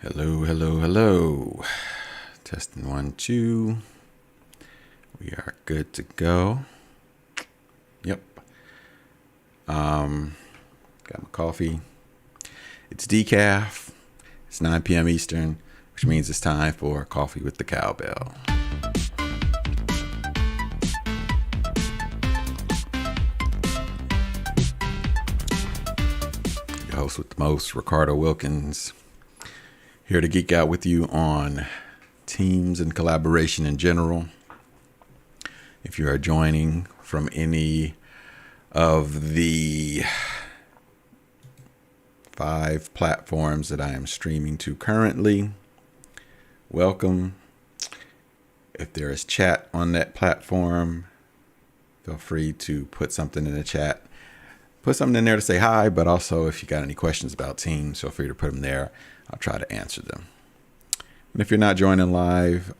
Hello, hello, hello. Testing 1, 2. We are good to go. Yep. Got my coffee. It's decaf. It's 9 p.m. Eastern, which means it's time for Coffee with the Cowbell. Your host with the most, Ricardo Wilkins. Here to geek out with you on teams and collaboration in general. If you are joining from any of the 5 platforms that I am streaming to currently, welcome. If there is chat on that platform, feel free to put something in the chat. Put something in there to say hi, but also if you got any questions about teams, feel free to put them there. I'll try to answer them. And if you're not joining live,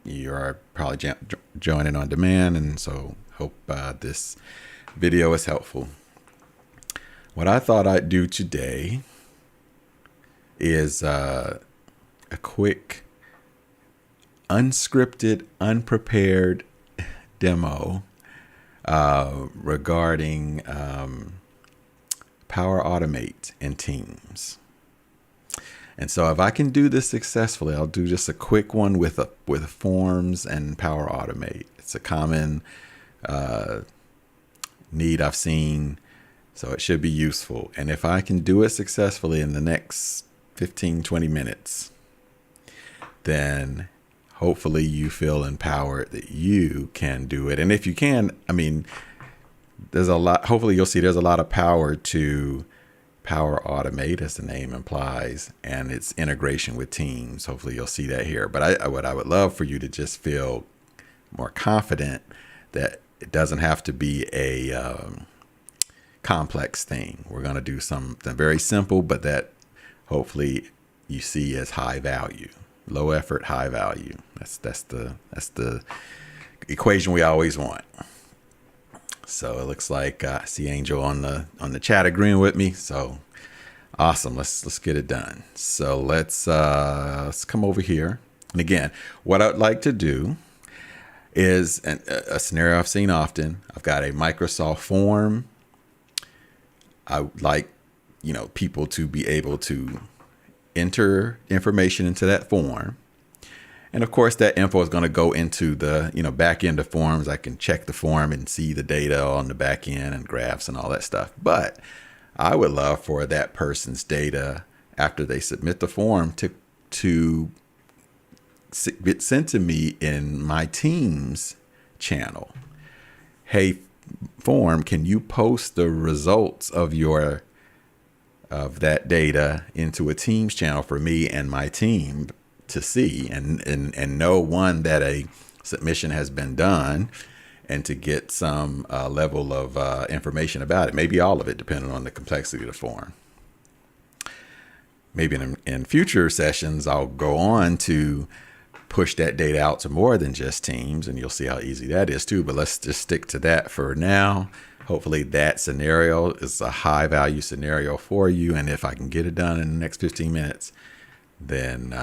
you are probably joining on demand, and so hope this video is helpful. What I thought I'd do today is a quick, unscripted, unprepared demo regarding Power Automate in Teams. And so if I can do this successfully, I'll do just a quick one with forms and Power Automate. It's a common need I've seen, so it should be useful. And if I can do it successfully in the next 15-20 minutes, then hopefully you feel empowered that you can do it. And if you can, there's a lot, hopefully you'll see there's a lot of power to Power Automate, as the name implies, and its integration with Teams. Hopefully you'll see that here. But what I would love for you to just feel more confident that it doesn't have to be a complex thing. We're going to do something very simple, but that hopefully you see as high value. Low effort, high value. That's the equation we always want. So it looks like I see Angel on the chat agreeing with me. So awesome. Let's get it done. So let's come over here. And again, what I'd like to do is a scenario I've seen often. I've got a Microsoft form. I would like, people to be able to enter information into that form. And of course, that info is going to go into the, back end of forms. I can check the form and see the data on the back end and graphs and all that stuff. But I would love for that person's data after they submit the form to get sent to me in my Teams channel. Hey, form, can you post the results of that data into a Teams channel for me and my team to see and know, one, that a submission has been done, and to get some level of information about it, maybe all of it, depending on the complexity of the form. Maybe in future sessions, I'll go on to push that data out to more than just Teams, and you'll see how easy that is too. But let's just stick to that for now. Hopefully that scenario is a high value scenario for you. And if I can get it done in the next 15 minutes, then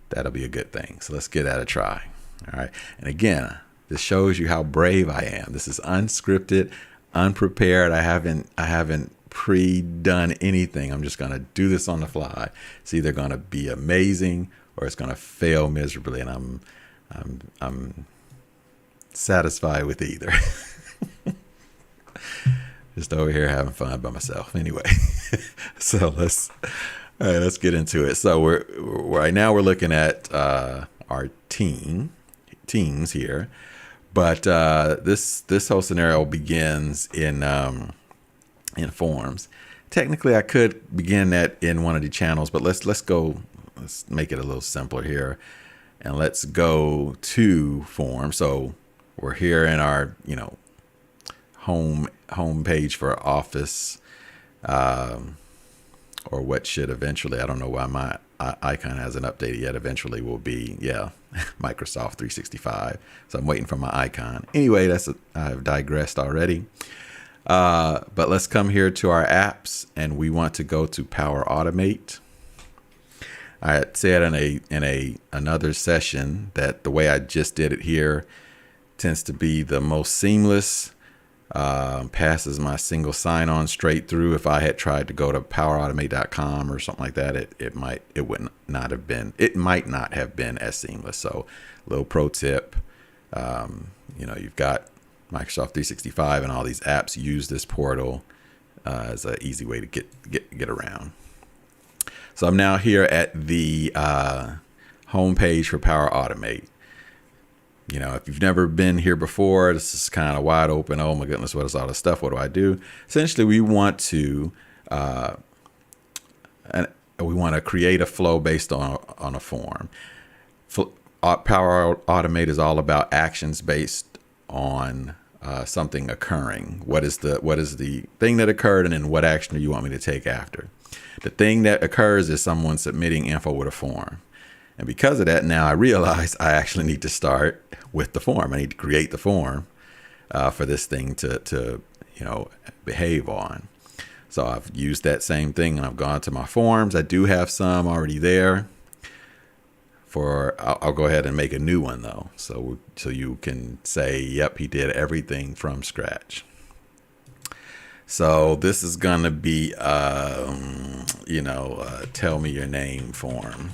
that'll be a good thing. So let's give that a try. All right. And again, this shows you how brave I am. This is unscripted, unprepared. I haven't pre-done anything. I'm just going to do this on the fly. It's either going to be amazing or it's going to fail miserably. And I'm satisfied with either. Just over here having fun by myself. Anyway, so let's get into it. So right now we're looking at our teams here, but this whole scenario begins in forms. Technically, I could begin that in one of the channels, but let's make it a little simpler here, and let's go to forms. So we're here in our home page for Office, or what should eventually, I don't know why my icon hasn't updated yet, eventually will be Microsoft 365. So I'm waiting for my icon. Anyway, I've digressed already. But let's come here to our apps, and we want to go to Power Automate. I had said in another session that the way I just did it here tends to be the most seamless. Passes my single sign-on straight through. If I had tried to go to powerautomate.com or something like that, it might not have been as seamless. So, little pro tip, you've got Microsoft 365 and all these apps use this portal as an easy way to get around. So I'm now here at the home page for Power Automate. If you've never been here before, this is kind of wide open. Oh my goodness, what is all this stuff? What do I do? Essentially, we want to create a flow based on a form. Power Automate is all about actions based on something occurring. What is the thing that occurred, and then what action do you want me to take after? The thing that occurs is someone submitting info with a form. And because of that, now I realize I actually need to start with the form. I need to create the form for this thing to behave on. So I've used that same thing, and I've gone to my forms. I do have some already there. I'll go ahead and make a new one though, so you can say, yep, he did everything from scratch. So this is gonna be tell me your name form.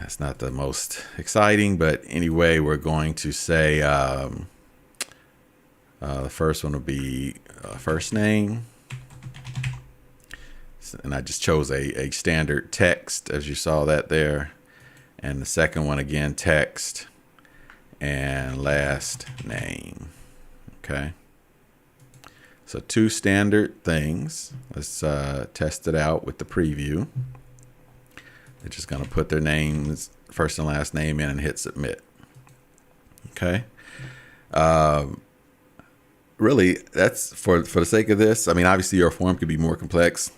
That's not the most exciting, but anyway, we're going to say the first one will be first name. And I just chose a standard text, as you saw that there. And the second one, again, text and last name. Okay. So 2 standard things. Let's test it out with the preview. They're just going to put their names, first and last name in, and hit submit. Okay. Really, that's for the sake of this. I mean, obviously your form could be more complex,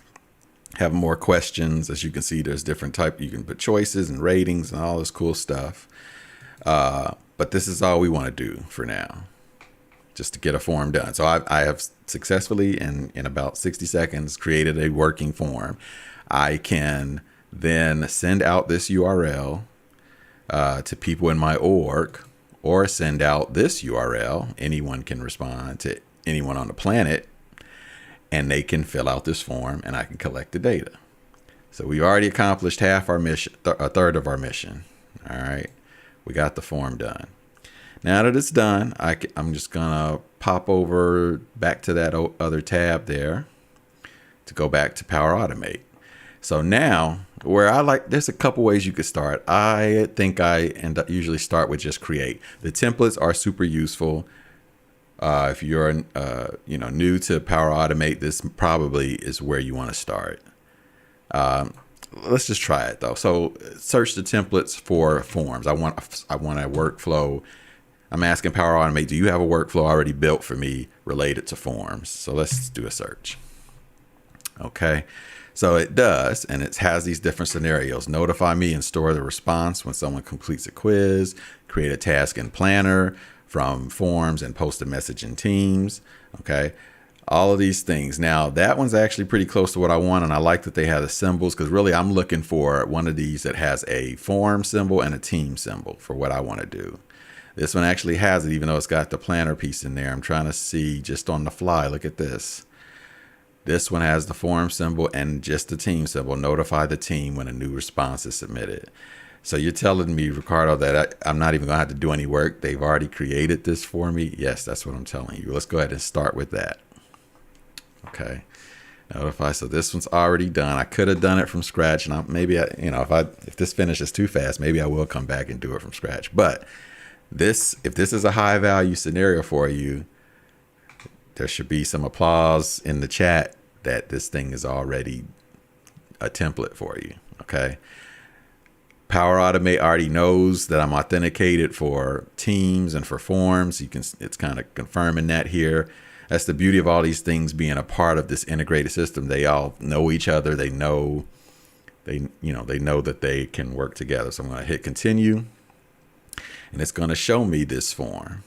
have more questions. As you can see, there's different type. You can put choices and ratings and all this cool stuff. But this is all we want to do for now, just to get a form done. So I have successfully, in about 60 seconds, created a working form. I can then send out this URL to people in my org, or send out this URL. Anyone can respond to anyone on the planet, and they can fill out this form, and I can collect the data. So we already accomplished half our mission, a third of our mission. All right, we got the form done. Now that it's done, I'm just gonna pop over back to that other tab there to go back to Power Automate. So now, there's a couple ways you could start. I think I usually start with just create. The templates are super useful. If you're new to Power Automate, this probably is where you want to start. Let's just try it though. So search the templates for forms. I want a workflow. I'm asking Power Automate, do you have a workflow already built for me related to forms? So let's do a search. Okay. So it does, and it has these different scenarios. Notify me and store the response when someone completes a quiz, create a task in Planner from forms, and post a message in Teams. Okay. All of these things. Now that one's actually pretty close to what I want, and I like that they have the symbols, because really I'm looking for one of these that has a form symbol and a team symbol for what I want to do. This one actually has it, even though it's got the planner piece in there. I'm trying to see just on the fly. Look at this. This one has the form symbol and just the team symbol. Notify the team when a new response is submitted. So you're telling me, Ricardo, that I'm not even going to have to do any work. They've already created this for me. Yes, that's what I'm telling you. Let's go ahead and start with that. Okay. Notify. So this one's already done. I could have done it from scratch, and if this finishes too fast, maybe I will come back and do it from scratch. But if this is a high value scenario for you, there should be some applause in the chat that this thing is already a template for you. Okay. Power Automate already knows that I'm authenticated for Teams and for forms. It's kind of confirming that here. That's the beauty of all these things being a part of this integrated system. They all know each other. They know that they can work together. So I'm going to hit continue, and it's going to show me this form.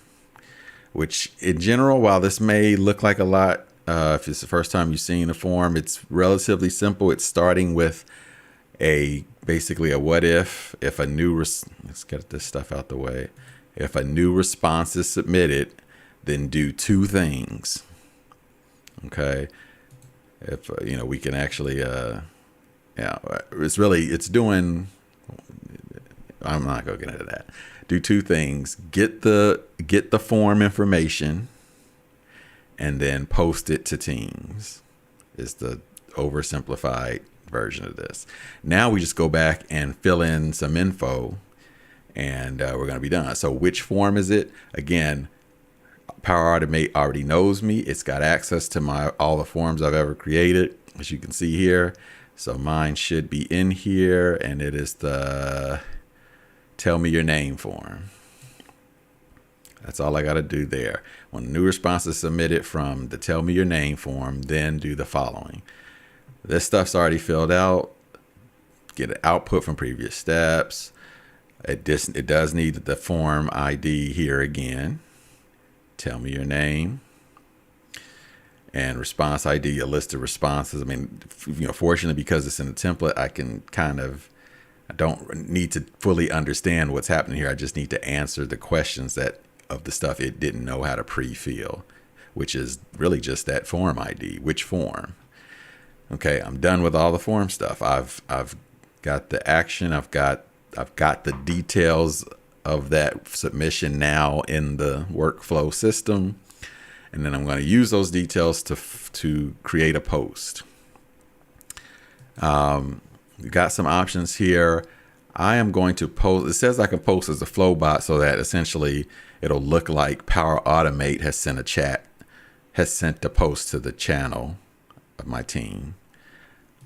which in general, while this may look like a lot, if it's the first time you've seen a form, it's relatively simple. It's starting with basically a what if a new, let's get this stuff out the way. If a new response is submitted, then do two things. Okay. If, we can actually, it's doing, I'm not going to get into that. Do two things: get the form information, and then post it to Teams. Is the oversimplified version of this. Now we just go back and fill in some info, and we're going to be done. So which form is it? Again, Power Automate already knows me. It's got access to all the forms I've ever created, as you can see here. So mine should be in here, and it is the Tell Me Your Name form. That's all I got to do there. When a new response is submitted from the Tell Me Your Name form, then do the following. This stuff's already filled out. Get an output from previous steps. It does need the form ID here again. Tell me your name. And response ID, a list of responses. I mean, fortunately, because it's in a template, I don't need to fully understand what's happening here. I just need to answer the questions of the stuff it didn't know how to pre-fill, which is really just that form ID. Which form? Okay, I'm done with all the form stuff. I've got the action. I've got the details of that submission now in the workflow system, and then I'm going to use those details to create a post. We got some options here. I am going to post. It says I can post as a flow bot, so that essentially it'll look like Power Automate has sent a post to the channel of my team.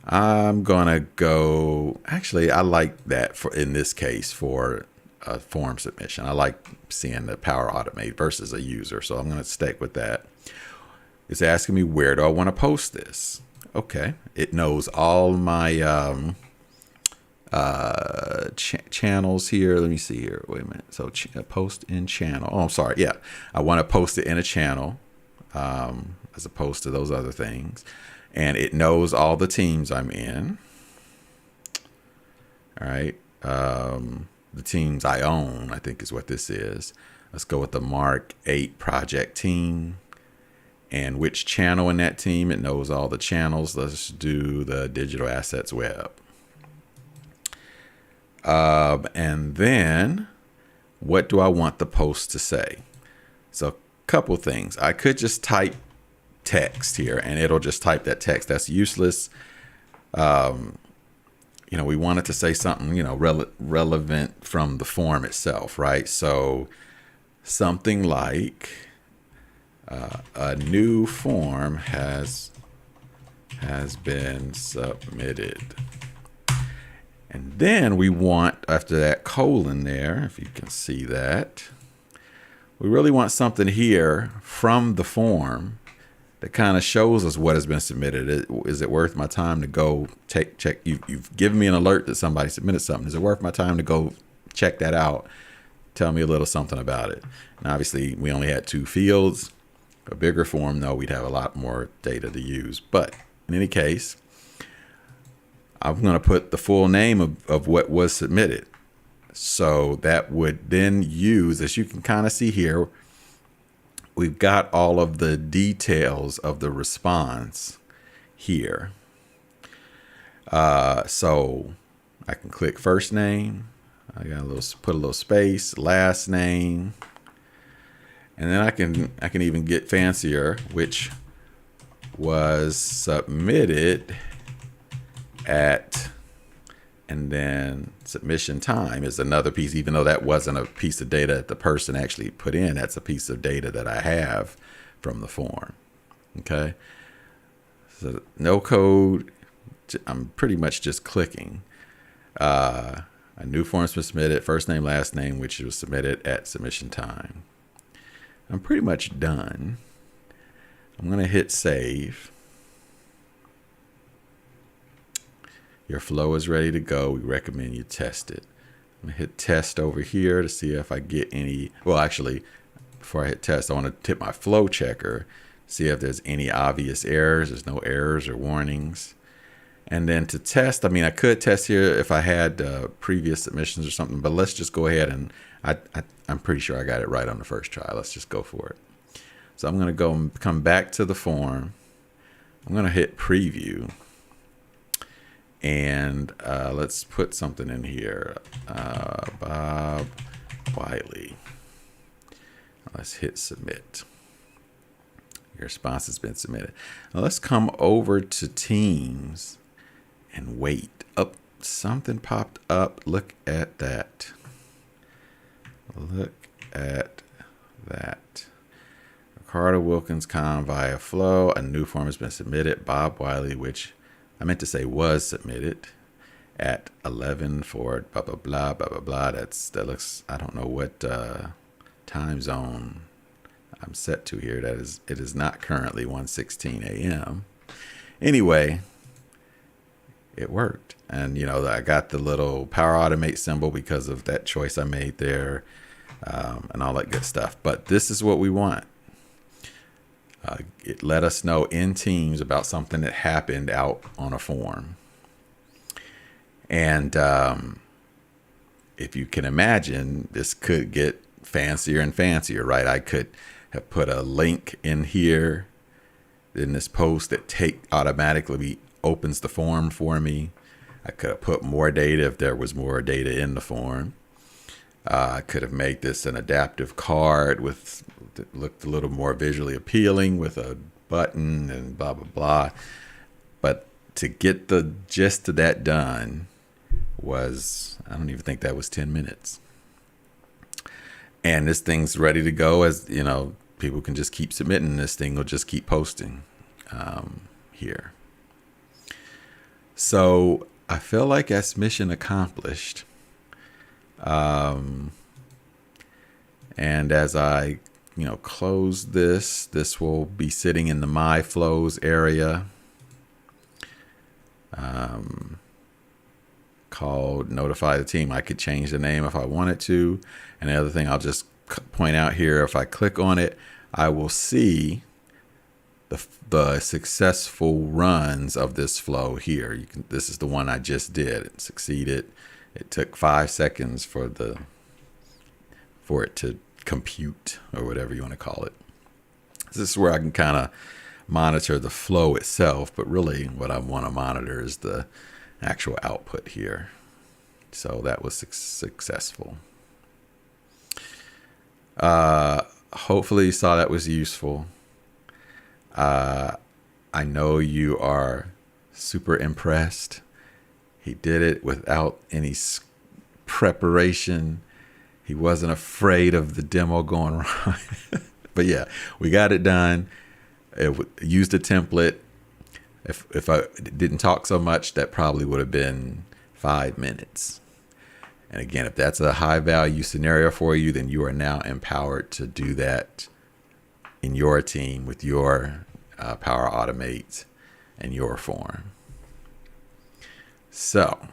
I'm gonna go. Actually, I like that in this case for a form submission. I like seeing the Power Automate versus a user, so I'm gonna stick with that. It's asking me, where do I want to post this? Okay, it knows all my channels here. Let me see here. Wait a minute. So post in channel. Oh, I'm sorry. Yeah, I want to post it in a channel as opposed to those other things. And it knows all the teams I'm in. All right. The teams I own, I think is what this is. Let's go with the Mark 8 project team. And which channel in that team? It knows all the channels. Let's do the digital assets web. And then what do I want the post to say? So a couple things. I could just type text here and it'll just type that text. That's useless. We want it to say something, relevant from the form itself, right? So something like a new form has been submitted. And then we want, after that colon there, if you can see that, we really want something here from the form that kind of shows us what has been submitted. Is it worth my time to go check? You've given me an alert that somebody submitted something. Is it worth my time to go check that out? Tell me a little something about it. And obviously, we only had 2 fields. A bigger form, though, we'd have a lot more data to use. But in any case, I'm going to put the full name of what was submitted. So that would then use, as you can kind of see here, we've got all of the details of the response here. So I can click first name. I got put a little space, last name, and then I can even get fancier, which was submitted at, and then submission time is another piece, even though that wasn't a piece of data that the person actually put in. That's a piece of data that I have from the form. Okay. So no code. I'm pretty much just clicking. A new form's been submitted, first name, last name, which was submitted at submission time. I'm pretty much done. I'm going to hit save. Your flow is ready to go. We recommend you test it. I'm going to hit test over here to see if I get any. Well, actually, before I hit test, I want to hit my flow checker, see if there's any obvious errors. There's no errors or warnings. And then to test, I mean, I could test here if I had previous submissions or something, but let's just go ahead and I'm pretty sure I got it right on the first try. Let's just go for it. So I'm going to go and come back to the form. I'm going to hit preview. And let's put something in here. Bob Wiley. Let's hit submit. Your response has been submitted. Now let's come over to Teams and wait. Up, something popped up. Look at that. Look at that. Ricardo Wilkins via Flow. A new form has been submitted. Bob Wiley, which I meant to say was submitted at 11 for blah, blah, blah, blah, blah, blah. That looks, I don't know what time zone I'm set to here. It is not currently 1:16 a.m. Anyway, it worked. And, I got the little Power Automate symbol because of that choice I made there and all that good stuff. But this is what we want. It let us know in Teams about something that happened out on a form. And if you can imagine, this could get fancier and fancier, right? I could have put a link in here in this post that automatically opens the form for me. I could have put more data if there was more data in the form. I could have made this an adaptive card that looked a little more visually appealing with a button and blah, blah, blah. But to get the gist of that done was, I don't even think that was 10 minutes. And this thing's ready to go. As people can just keep submitting. This thing will just keep posting here. So I feel like that's mission accomplished. And as I, close this will be sitting in the My Flows area, called Notify the Team. I could change the name if I wanted to. And the other thing I'll just point out here, if I click on it, I will see the successful runs of this flow here. This is the one I just did. It succeeded. It took 5 seconds for it to compute, or whatever you want to call it. This is where I can kind of monitor the flow itself, but really what I want to monitor is the actual output here. So that was successful. Hopefully you saw that was useful. I know you are super impressed. He did it without any preparation. He wasn't afraid of the demo going wrong. But yeah, we got it done. Used a template. If I didn't talk so much, that probably would have been 5 minutes. And again, if that's a high value scenario for you, then you are now empowered to do that in your team with your Power Automate and your form. So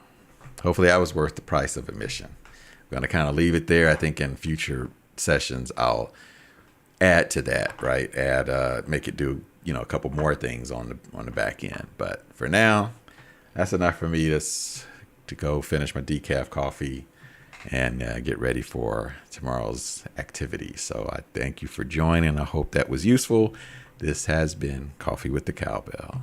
hopefully that was worth the price of admission. I'm going to kind of leave it there. I think in future sessions, I'll add to that, right? Make it do, a couple more things on the back end. But for now, that's enough for me to go finish my decaf coffee and get ready for tomorrow's activity. So I thank you for joining. I hope that was useful. This has been Coffee with the Cowbell.